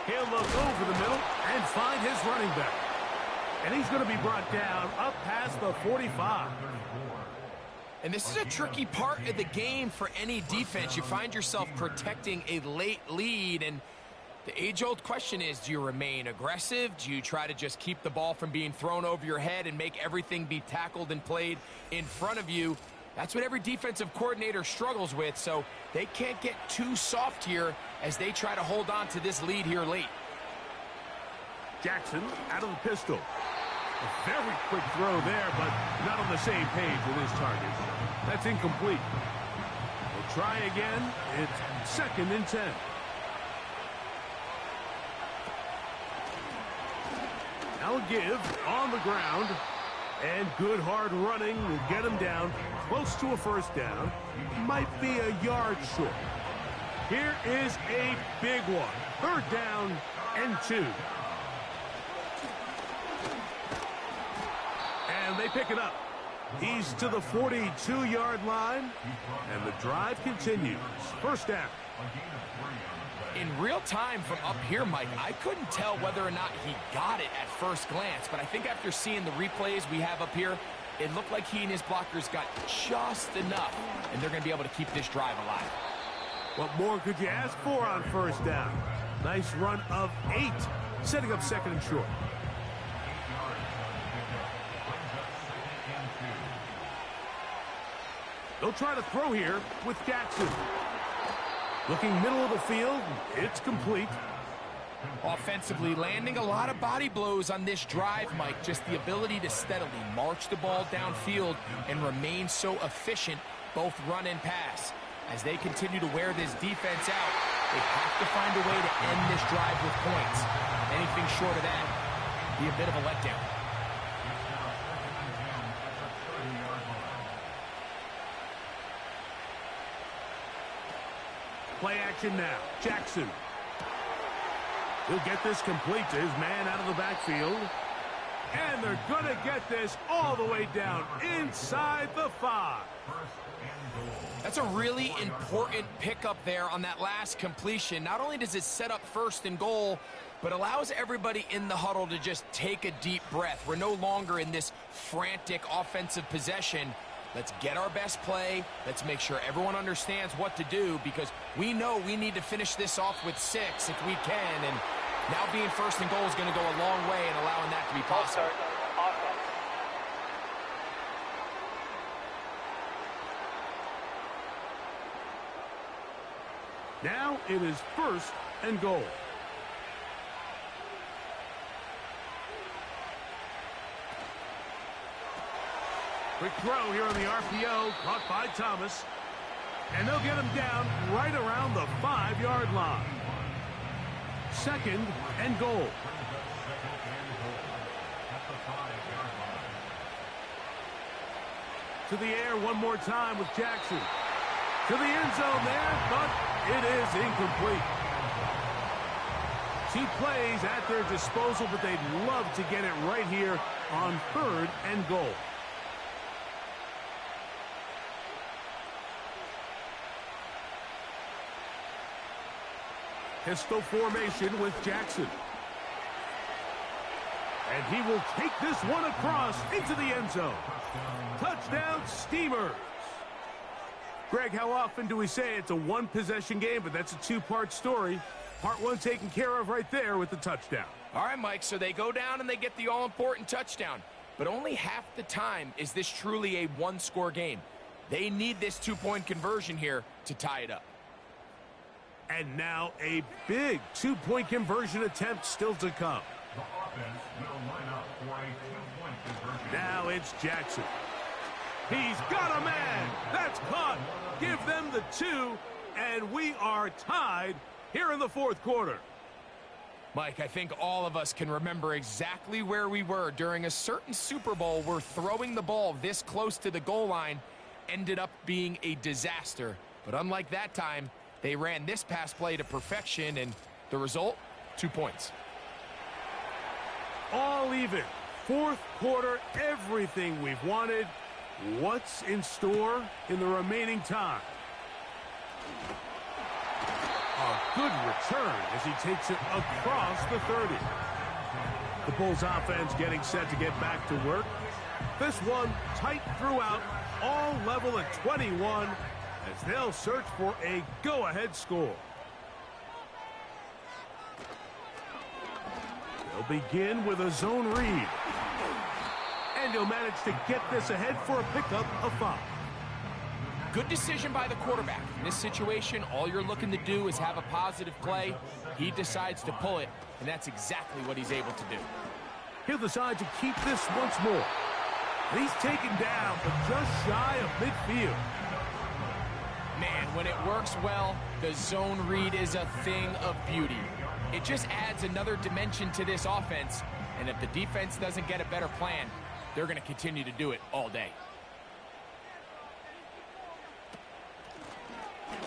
He'll look over the middle and find his running back. And he's going to be brought down up past the 45. And this is a tricky part of the game for any defense. You find yourself protecting a late lead, and the age-old question is, do you remain aggressive? Do you try to just keep the ball from being thrown over your head and make everything be tackled and played in front of you? That's what every defensive coordinator struggles with, so they can't get too soft here as they try to hold on to this lead here late. Jackson out of the pistol. A very quick throw there, but not on the same page with his target. That's incomplete. We'll try again. It's 2nd and 10. Now a give on the ground. And good hard running will get him down close to a 1st down. Might be a yard short. Here is a big one. 3rd down and 2. And they pick it up. He's to the 42-yard line. And the drive continues. 1st down. In real time from up here, Mike, I couldn't tell whether or not he got it at first glance, but I think after seeing the replays we have up here, it looked like he and his blockers got just enough, and they're going to be able to keep this drive alive. What more could you ask for on 1st down? Nice run of 8, setting up 2nd and short. They'll try to throw here with Jackson. Looking middle of the field, it's complete. Offensively, landing a lot of body blows on this drive, Mike. Just the ability to steadily march the ball downfield and remain so efficient, both run and pass. As they continue to wear this defense out, they have to find a way to end this drive with points. Anything short of that, be a bit of a letdown. Play action now. Jackson. He'll get this complete to his man out of the backfield. And they're going to get this all the way down inside the 5. That's a really important pickup there on that last completion. Not only does it set up 1st and goal, but allows everybody in the huddle to just take a deep breath. We're no longer in this frantic offensive possession. Let's get our best play. Let's make sure everyone understands what to do, because we know we need to finish this off with 6 if we can. And now being 1st and goal is going to go a long way in allowing that to be possible. Now it is 1st and goal. Quick throw here on the RPO, caught by Thomas. And they'll get him down right around the 5-yard line. 2nd and goal. to the air one more time with Jackson. To the end zone there, but it is incomplete. 2 plays at their disposal, but they'd love to get it right here on 3rd and goal. Pistol formation with Jackson. And he will take this one across into the end zone. Touchdown, Steamers. Greg, how often do we say it's a 1-possession game, but that's a 2-part story? Part 1 taken care of right there with the touchdown. All right, Mike, so they go down and they get the all-important touchdown. But only half the time is this truly a 1-score game. They need this 2-point conversion here to tie it up. And now a big 2-point conversion attempt still to come. The offense will line up for a 2-point conversion. Now it's Jackson. He's got a man. That's caught. Give them the 2, and we are tied here in the 4th quarter. Mike, I think all of us can remember exactly where we were during a certain Super Bowl where throwing the ball this close to the goal line ended up being a disaster. But unlike that time, they ran this pass play to perfection, and the result, 2 points. All even. 4th quarter, everything we've wanted. What's in store in the remaining time? A good return as he takes it across the 30. The Bulls offense getting set to get back to work. This one tight throughout, all level at 21 as they'll search for a go-ahead score. They'll begin with a zone read. And he'll manage to get this ahead for a pickup of 5. Good decision by the quarterback. In this situation, all you're looking to do is have a positive play. He decides to pull it, and that's exactly what he's able to do. He'll decide to keep this once more. And he's taken down, but just shy of midfield. Man, when it works well, the zone read is a thing of beauty. It just adds another dimension to this offense, and if the defense doesn't get a better plan, they're going to continue to do it all day.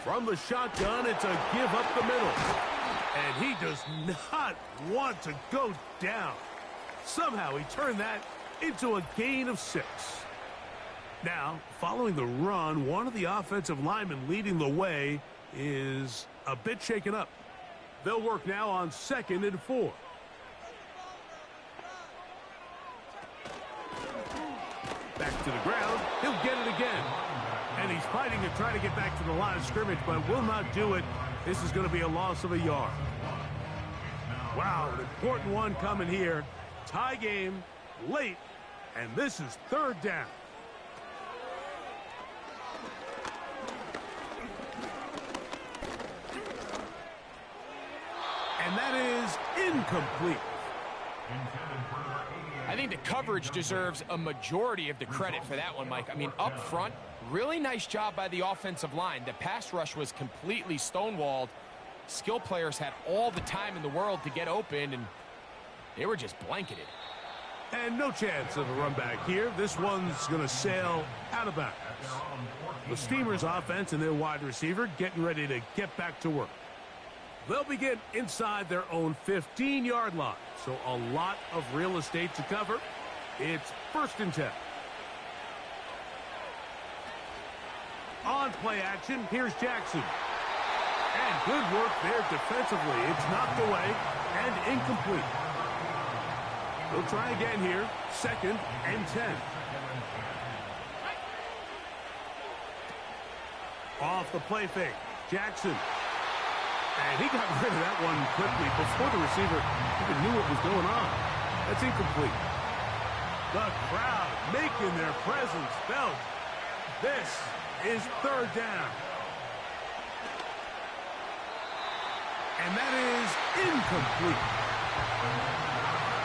From the shotgun, it's a give up the middle. And he does not want to go down. Somehow he turned that into a gain of 6. Now, following the run, one of the offensive linemen leading the way is a bit shaken up. They'll work now on 2nd and 4. Back to the ground. He'll get it again. And he's fighting to try to get back to the line of scrimmage, but will not do it. This is going to be a loss of a yard. Wow, an important one coming here. Tie game, late, and this is 3rd down. And that is incomplete. I think the coverage deserves a majority of the credit for that one, Mike. I mean, up front, really nice job by the offensive line. The pass rush was completely stonewalled. Skill players had all the time in the world to get open, and they were just blanketed. And no chance of a run back here. This one's going to sail out of bounds. The Steamers offense and their wide receiver getting ready to get back to work. They'll begin inside their own 15-yard line. So a lot of real estate to cover. It's 1st and 10. On play action, here's Jackson. And good work there defensively. It's knocked away and incomplete. They'll try again here. 2nd and 10. Off the play fake. Jackson. And he got rid of that one quickly before the receiver even knew what was going on. That's incomplete. The crowd making their presence felt. This is 3rd down. And that is incomplete.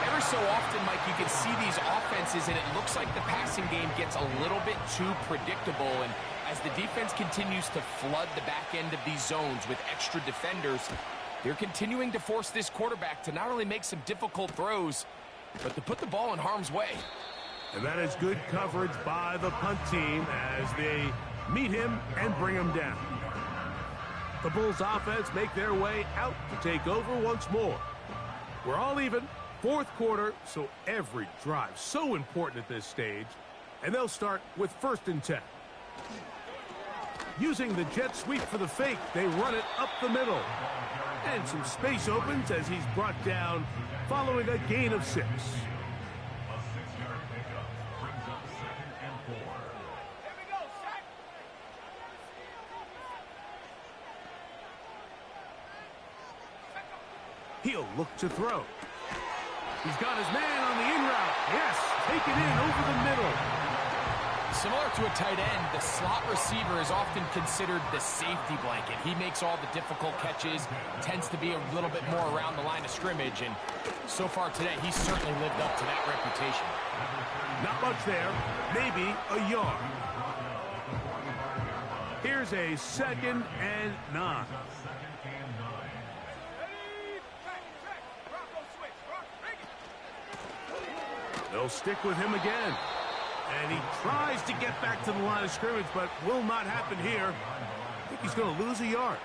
Every so often, Mike, you can see these offenses, and it looks like the passing game gets a little bit too predictable. And as the defense continues to flood the back end of these zones with extra defenders, they're continuing to force this quarterback to not only make some difficult throws, but to put the ball in harm's way. And that is good coverage by the punt team as they meet him and bring him down. The Bulls offense make their way out to take over once more. We're all even, fourth quarter, so every drive so important at this stage. And they'll start with 1st and 10. Using the jet sweep for the fake, they run it up the middle. And some space opens as he's brought down following a gain of 6. A 6-yard pickup brings up 2nd and 4. He'll look to throw. He's got his man on the in route. Yes, take it in over the middle. Similar to a tight end, the slot receiver is often considered the safety blanket. He makes all the difficult catches, tends to be a little bit more around the line of scrimmage, and so far today, he's certainly lived up to that reputation. Not much there, maybe a yard. Here's a 2nd and 9. They'll stick with him again. And he tries to get back to the line of scrimmage, but will not happen here. I think he's going to lose a yard.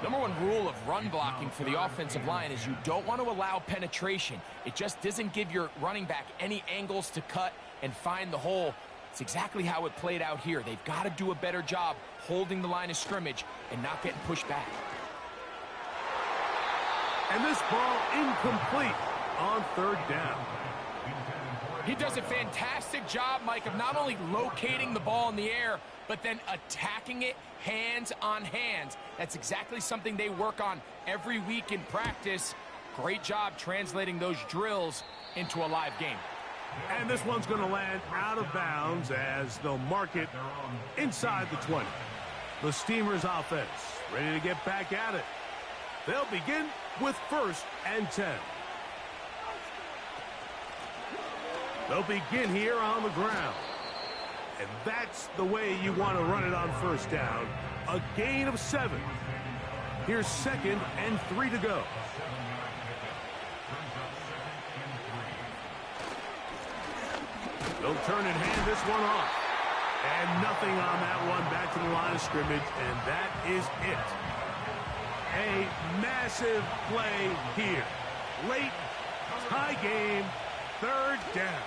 Number one rule of run blocking for the offensive line is you don't want to allow penetration. It just doesn't give your running back any angles to cut and find the hole. It's exactly how it played out here. They've got to do a better job holding the line of scrimmage and not getting pushed back. And this ball incomplete on 3rd down. He does a fantastic job, Mike, of not only locating the ball in the air, but then attacking it hands on hands. That's exactly something they work on every week in practice. Great job translating those drills into a live game. And this one's going to land out of bounds as they'll mark it inside the 20. The Steamers offense ready to get back at it. They'll begin with 1st and 10. They'll begin here on the ground. And that's the way you want to run it on 1st down. A gain of 7. Here's 2nd and 3 to go. They'll turn and hand this one off. And nothing on that one, back to the line of scrimmage, and that is it. A massive play here. Late, tie game, 3rd down.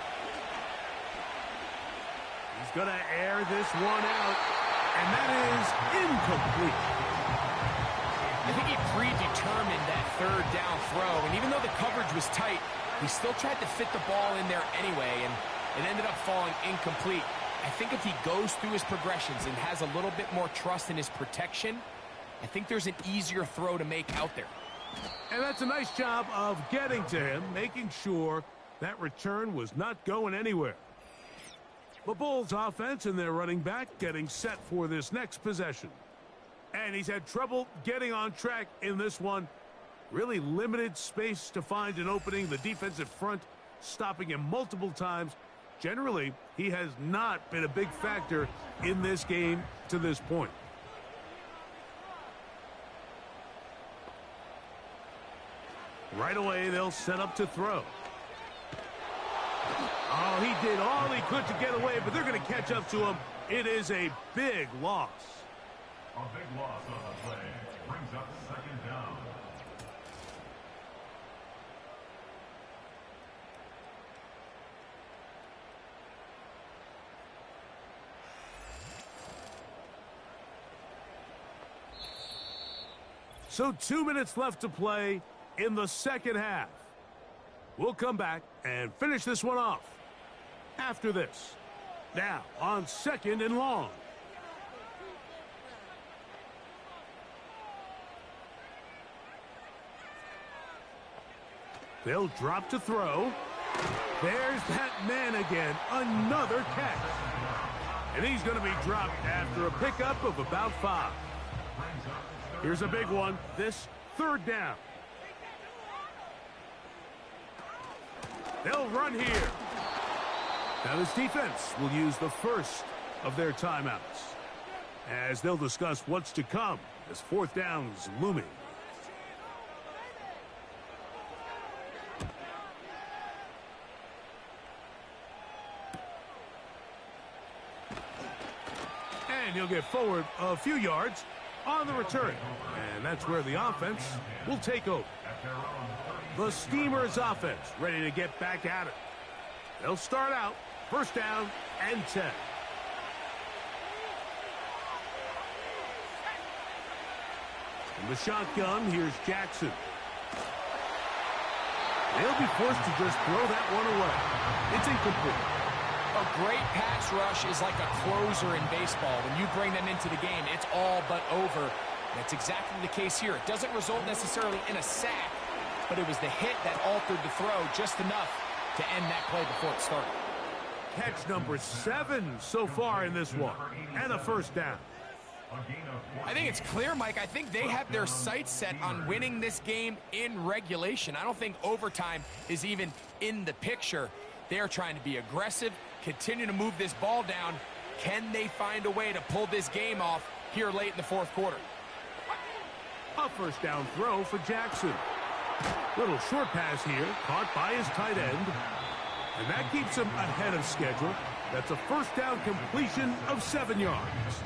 He's going to air this one out, and that is incomplete. I think he predetermined that 3rd down throw, and even though the coverage was tight, he still tried to fit the ball in there anyway, and it ended up falling incomplete. I think if he goes through his progressions and has a little bit more trust in his protection, I think there's an easier throw to make out there. And that's a nice job of getting to him, making sure that return was not going anywhere. The Bulls offense and their running back getting set for this next possession. And he's had trouble getting on track in this one. Really limited space to find an opening. The defensive front stopping him multiple times. Generally, he has not been a big factor in this game to this point. Right away, they'll set up to throw. Oh, he did all he could to get away, but they're going to catch up to him. It is a big loss. A big loss on the play brings up 2nd down. So 2 minutes left to play in the 2nd half. We'll come back and finish this one off after this. Now on 2nd and long. They'll drop to throw. There's that man again. Another catch. And he's going to be dropped after a pickup of about 5. Here's a big one. This 3rd down. They'll run here. Now this defense will use the first of their timeouts as they'll discuss what's to come as 4th down's looming. And he'll get forward a few yards on the return. And that's where the offense will take over. The Steamers offense ready to get back at it. They'll start out first down and 10. In the shotgun, here's Jackson. They'll be forced to just throw that one away. It's incomplete. A great pass rush is like a closer in baseball. When you bring them into the game, it's all but over. That's exactly the case here. It doesn't result necessarily in a sack, but it was the hit that altered the throw just enough to end that play before it started. Catch number 7 so far in this one, and a first down. I think it's clear, Mike. I think they have their sights set on winning this game in regulation. I don't think overtime is even in the picture. They're trying to be aggressive, continue to move this ball down. Can they find a way to pull this game off here late in the fourth quarter? A first down throw for Jackson. Little short pass here, caught by his tight end. And that keeps him ahead of schedule. That's a first down completion of 7 yards.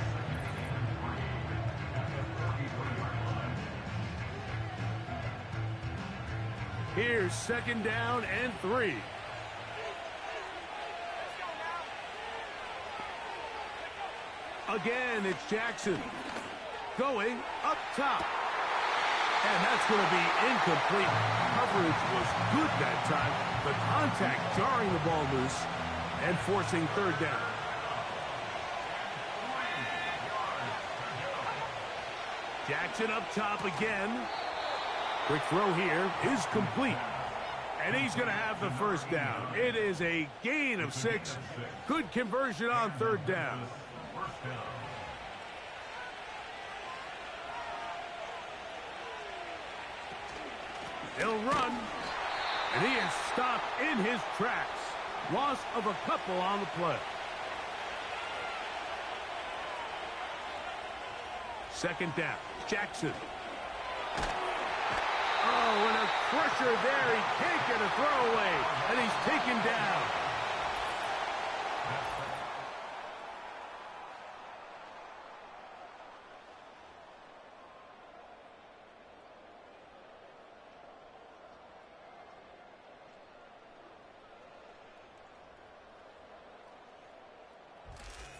Here's second down and 3. Again, it's Jackson. Going up top. And that's going to be incomplete. Coverage was good that time. The contact jarring the ball loose and forcing third down. Jackson up top again. Quick throw here is complete. And he's going to have the first down. It is a gain of 6. Good conversion on third down. He'll run, and he is stopped in his tracks. Loss of a couple on the play. Second down, Jackson. Oh, and a pressure there. He can't get a throwaway, and he's taken down.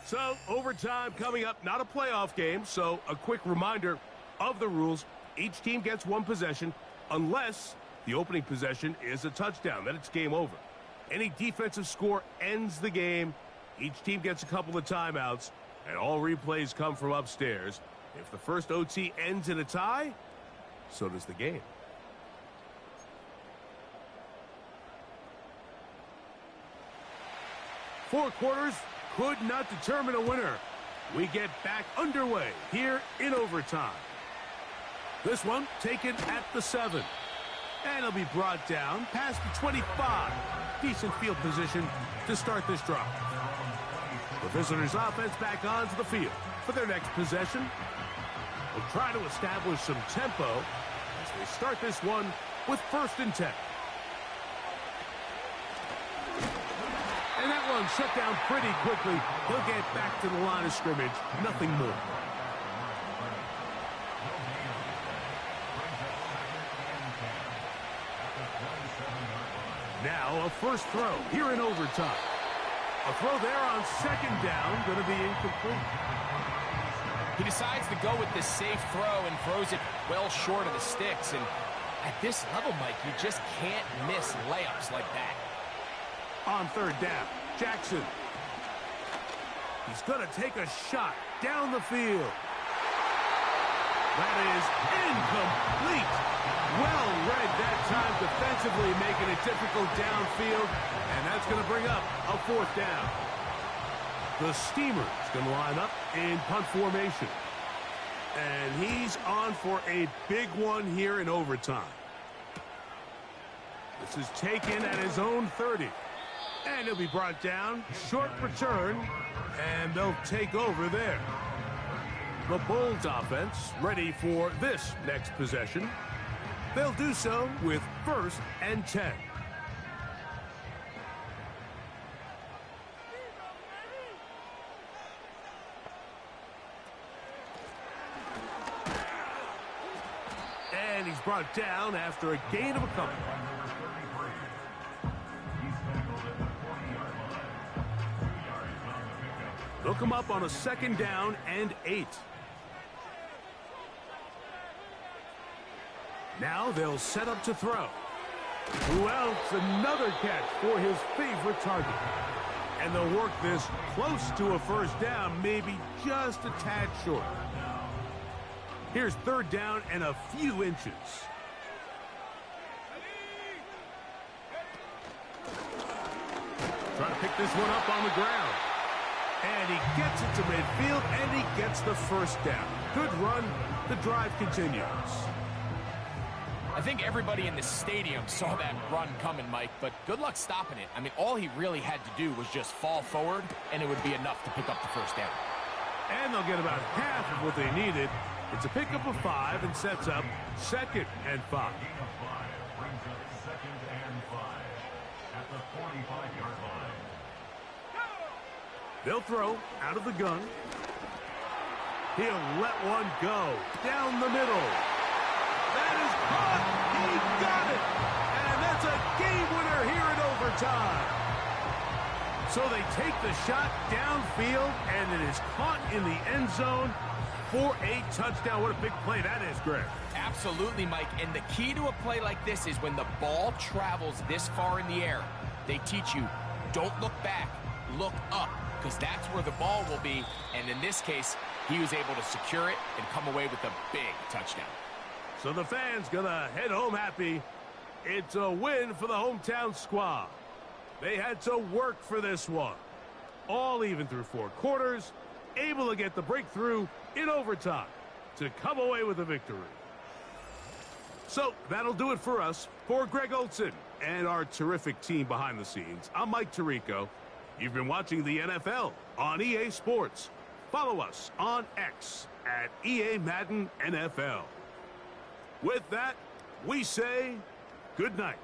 So, overtime coming up, not a playoff game, so a quick reminder of the rules. Each team gets one possession unless the opening possession is a touchdown. Then it's game over. Any defensive score ends the game. Each team gets a couple of timeouts, and all replays come from upstairs. If the first OT ends in a tie, so does the game. Four quarters could not determine a winner. We get back underway here in overtime. This one taken at the 7. And it'll be brought down past the 25. Decent field position to start this drive. The visitors' offense back onto the field for their next possession. We'll try to establish some tempo as they start this one with first and 10. And that one shut down pretty quickly. He'll get back to the line of scrimmage. Nothing more. Now a first throw here in overtime. A throw there on second down. Going to be incomplete. He decides to go with the safe throw and throws it well short of the sticks. And at this level, Mike, you just can't miss layups like that. On third down, Jackson. He's going to take a shot down the field. That is incomplete. Well read that time defensively, making it difficult downfield. And that's going to bring up a fourth down. The Steamers going to line up in punt formation. And he's on for a big one here in overtime. This is taken at his own 30. And he'll be brought down. Short return. And they'll take over there. The Bulls offense ready for this next possession. They'll do so with first and 10. brought down after a gain of a couple. Number 33. He's tackled at the 40-yard line. 2 yards on the pickup. They'll come up on a 2nd down and 8. Now they'll set up to throw. Well, it's another catch for his favorite target. And they'll work this close to a 1st down, maybe just a tad short. Here's 3rd down and a few inches. Trying to pick this one up on the ground. And he gets it to midfield, and he gets the 1st down. Good run. The drive continues. I think everybody in the stadium saw that run coming, Mike, but good luck stopping it. I mean, all he really had to do was just fall forward, and it would be enough to pick up the 1st down. And they'll get about half of what they needed. It's a pickup of 5 and sets up 2nd and 5. Gain of 5 brings up 2nd and 5 at the 45-yard line. They'll throw out of the gun. He'll let one go down the middle. That is caught. He got it. And that's a game winner here in overtime. So they take the shot downfield, and it is caught in the end zone for a touchdown. What a big play that is, Greg. Absolutely, Mike. And the key to a play like this is when the ball travels this far in the air, they teach you, don't look back, look up, because that's where the ball will be. And in this case, he was able to secure it and come away with a big touchdown. So the fans gonna head home happy. It's a win for the hometown squad. They had to work for this one. All even through 4 quarters, able to get the breakthrough in overtime to come away with a victory. So that'll do it for us. For Greg Olson and our terrific team behind the scenes, I'm Mike Tirico. You've been watching the NFL on EA Sports. Follow us on X at EA Madden NFL. With that, we say good night.